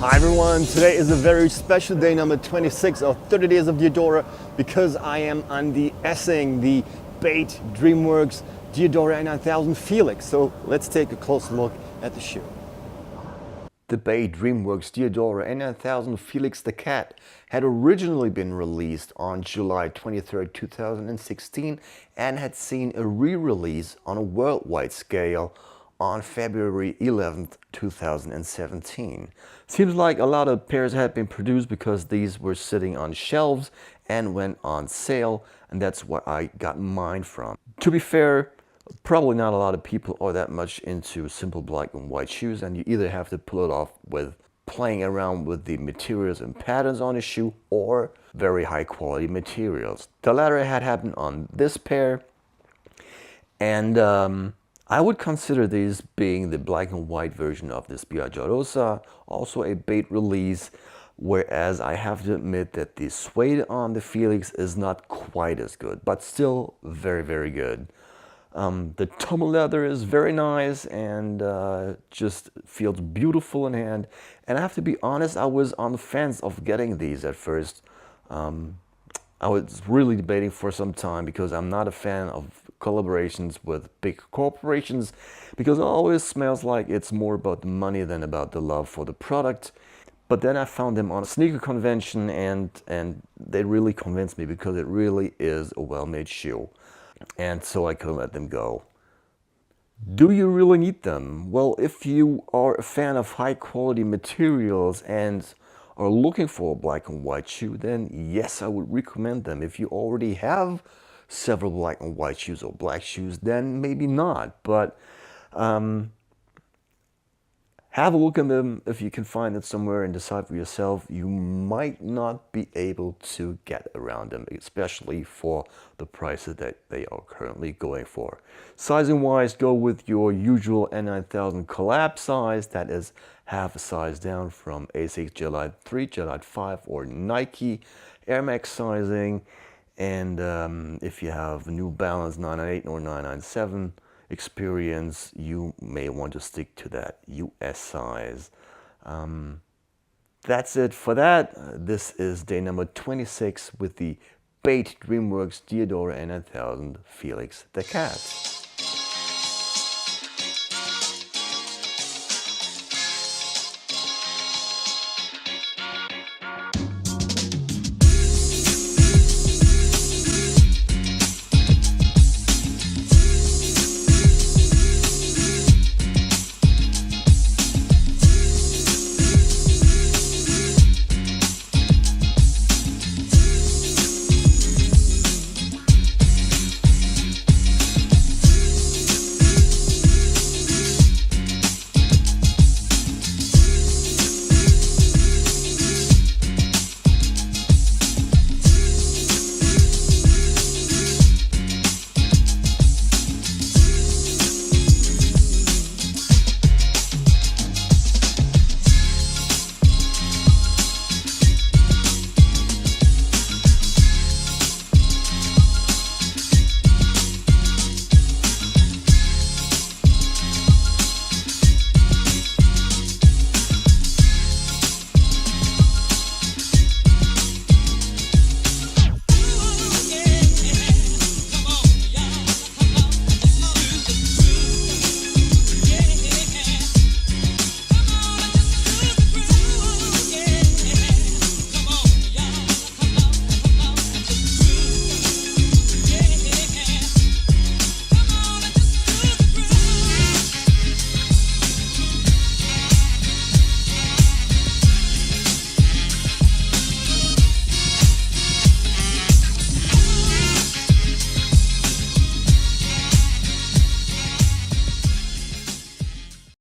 Hi everyone, today is a very special day, number 26 of 30 Days of Diadora, because I am UnDSing the Bait Dreamworks Diadora N9000 Felix. So let's take a close look at the shoe. The Bait Dreamworks Diadora N9000 Felix the cat had originally been released on July 23, 2016 and had seen a re-release on a worldwide scale on February 11th, 2017. Seems like a lot of pairs had been produced because these were sitting on shelves and went on sale, and that's where I got mine from. To be fair, probably not a lot of people are that much into simple black and white shoes, and you either have to pull it off with playing around with the materials and patterns on the shoe or very high quality materials. The latter had happened on this pair, and I would consider these being the black and white version of the Spiaggia Rosa, also a Bait release, whereas I have to admit that the suede on the Felix is not quite as good, but still very, very good. The tumble leather is very nice and just feels beautiful in hand. And I have to be honest, I was on the fence of getting these at first. I was really debating for some time because I'm not a fan of collaborations with big corporations, because it always smells like it's more about the money than about the love for the product. But then I found them on a sneaker convention and they really convinced me, because it really is a well-made shoe. And so I couldn't let them go. Do you really need them? Well, if you are a fan of high quality materials and are looking for a black and white shoe, then yes, I would recommend them. If you already have several black and white shoes or black shoes, then maybe not. But have a look at them if you can find it somewhere and decide for yourself. You might not be able to get around them, especially for the prices that they are currently going for. Sizing wise, go with your usual N9000 collab size, that is half a size down from ASICS Gelite 3, Gelite 5 or Nike Air Max sizing. And if you have New Balance 998 or 997 experience, you may want to stick to that US size. That's it for that. This is day number 26 with the Bait Dreamworks Diadora N9000 Felix the cat.